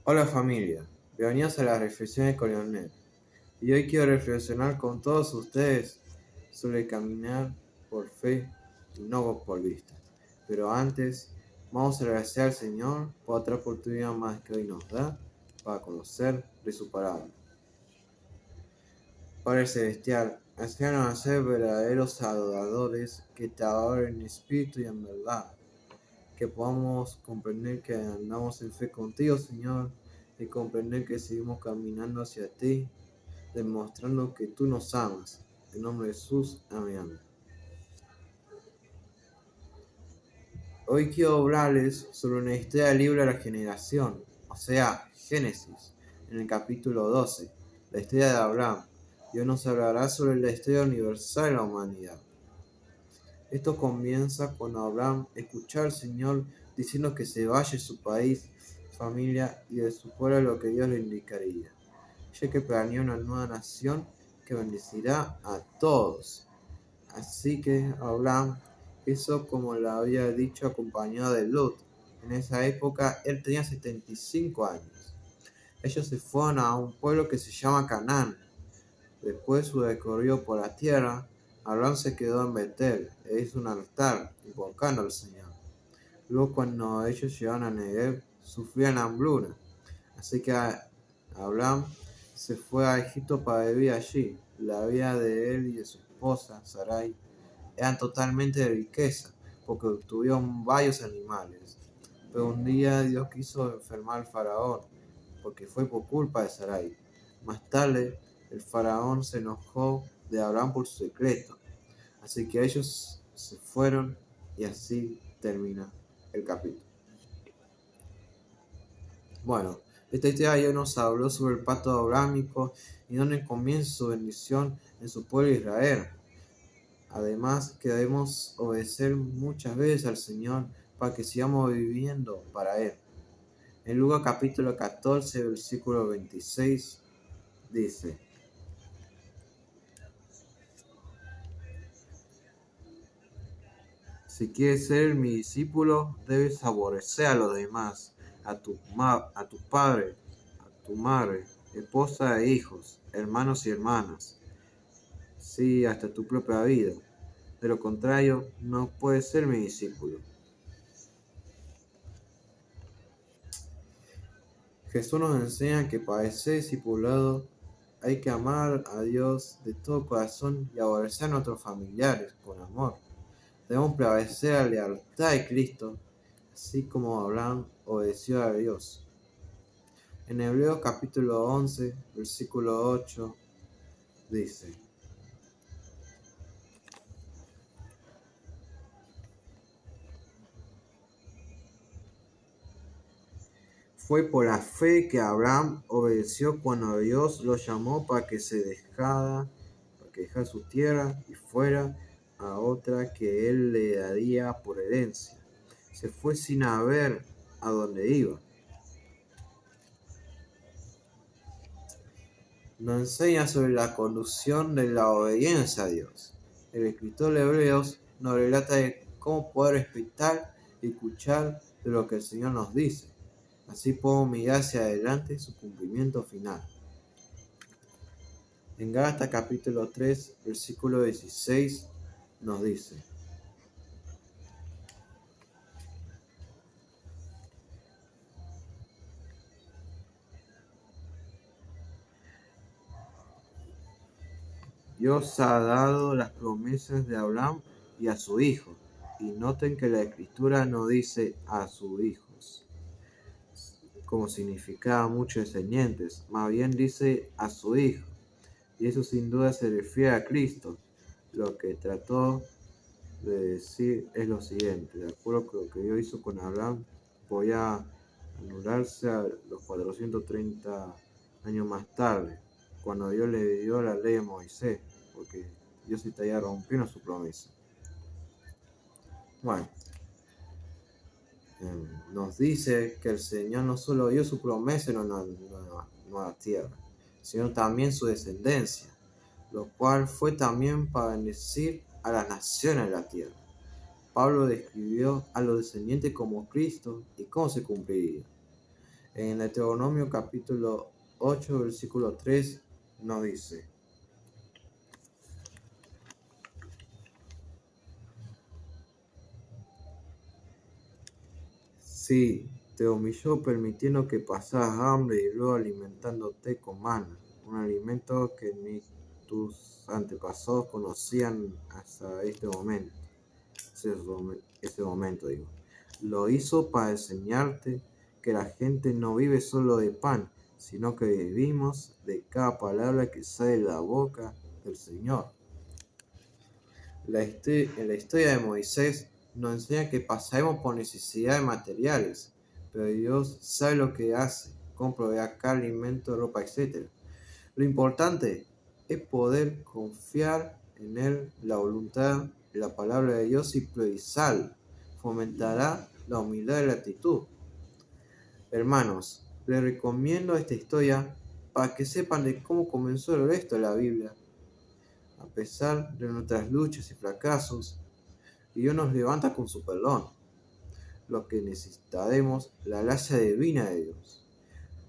Hola familia, bienvenidos a las reflexiones con Leonel. Y hoy quiero reflexionar con todos ustedes sobre caminar por fe y no por vista. Pero antes, vamos a agradecer al Señor por otra oportunidad más que hoy nos da para conocer de su palabra. Padre Celestial, enséñanos a ser verdaderos adoradores que te adoren en espíritu y en verdad, que podamos comprender que andamos en fe contigo, Señor, y comprender que seguimos caminando hacia ti, demostrando que tú nos amas. En nombre de Jesús, amén. Hoy quiero hablarles sobre una historia del libro de la generación, o sea, Génesis, en el capítulo 12, la historia de Abraham. Y hoy nos hablará sobre la historia universal de la humanidad. Esto comienza cuando Abraham escuchó al Señor diciendo que se vaya de su país, familia y de su pueblo lo que Dios le indicaría, ya que planea una nueva nación que bendecirá a todos. Así que Abraham hizo como le había dicho, acompañado de Lot. En esa época él tenía 75 años. Ellos se fueron a un pueblo que se llama Canaán. Después de su recorrido por la tierra, Abraham se quedó en Betel e hizo un altar, invocando al Señor. Luego, cuando ellos llegaron a Negev, sufrían hambruna. Así que Abraham se fue a Egipto para vivir allí. La vida de él y de su esposa, Sarai, eran totalmente de riqueza, porque tuvieron varios animales. Pero un día Dios quiso enfermar al faraón, porque fue por culpa de Sarai. Más tarde, el faraón se enojó de Abraham por su secreto. Así que ellos se fueron y así termina el capítulo. Bueno, esta historia ya nos habló sobre el pacto abrámico y donde comienza su bendición en su pueblo Israel. Además, que debemos obedecer muchas veces al Señor para que sigamos viviendo para Él. En Lucas capítulo 14, versículo 26, dice: Si quieres ser mi discípulo, debes aborrecer a los demás, a tu padre, a tu madre, esposa e hijos, hermanos y hermanas, sí, hasta tu propia vida. De lo contrario, no puedes ser mi discípulo. Jesús nos enseña que para ser discipulado hay que amar a Dios de todo corazón y aborrecer a nuestros familiares con amor. Debemos prevalecer la lealtad de Cristo, así como Abraham obedeció a Dios. En Hebreos capítulo 11, versículo 8, dice: Fue por la fe que Abraham obedeció cuando Dios lo llamó para que dejara su tierra y fuera a otra que él le daría por herencia. Se fue sin saber a dónde iba. Nos enseña sobre la conducción de la obediencia a Dios. El escritor de Hebreos nos relata de cómo poder respetar y escuchar de lo que el Señor nos dice. Así podemos mirar hacia adelante su cumplimiento final. En Gálatas capítulo 3, versículo 16 nos dice: Dios ha dado las promesas de Abraham y a su hijo. Y noten que la escritura no dice a sus hijos, como significaba muchos descendientes, más bien dice a su hijo. Y eso sin duda se refiere a Cristo. Lo que trató de decir es lo siguiente: de acuerdo con lo que Dios hizo con Abraham, podía anularse a los 430 años más tarde, cuando Dios le dio la ley a Moisés, porque Dios estaría rompiendo su promesa. Bueno, nos dice que el Señor no solo dio su promesa en una nueva tierra, sino también su descendencia, lo cual fue también para bendecir a las naciones de la tierra. Pablo describió a los descendientes como Cristo y cómo se cumpliría. En Deuteronomio capítulo 8, versículo 3, nos dice: sí, te humilló permitiendo que pasaras hambre y luego alimentándote con maná, un alimento que ni tus antepasados conocían hasta este momento. Ese momento, digo. Lo hizo para enseñarte que la gente no vive solo de pan, sino que vivimos de cada palabra que sale de la boca del Señor. En la historia de Moisés nos enseña que pasaremos por necesidades materiales, pero Dios sabe lo que hace, cómo proveer acá alimento, ropa, etc. Lo importante es poder confiar en Él, la voluntad, la palabra de Dios y priorizarla. Fomentará la humildad y la actitud. Hermanos, les recomiendo esta historia para que sepan de cómo comenzó el resto de la Biblia. A pesar de nuestras luchas y fracasos, Dios nos levanta con su perdón. Lo que necesitaremos, la gracia divina de Dios.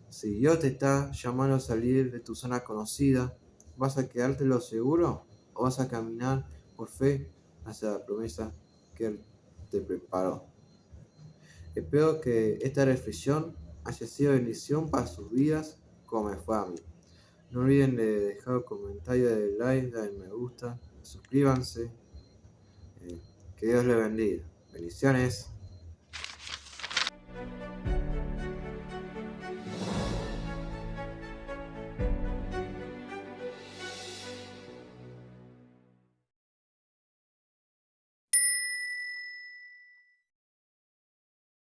Si Dios te está llamando a salir de tu zona conocida, ¿vas a quedarte lo seguro o vas a caminar por fe hacia la promesa que Él te preparó? Espero que esta reflexión haya sido bendición para sus vidas como me fue a mí. No olviden de dejar un comentario, de like, de me gusta, suscríbanse. Que Dios les bendiga. Bendiciones.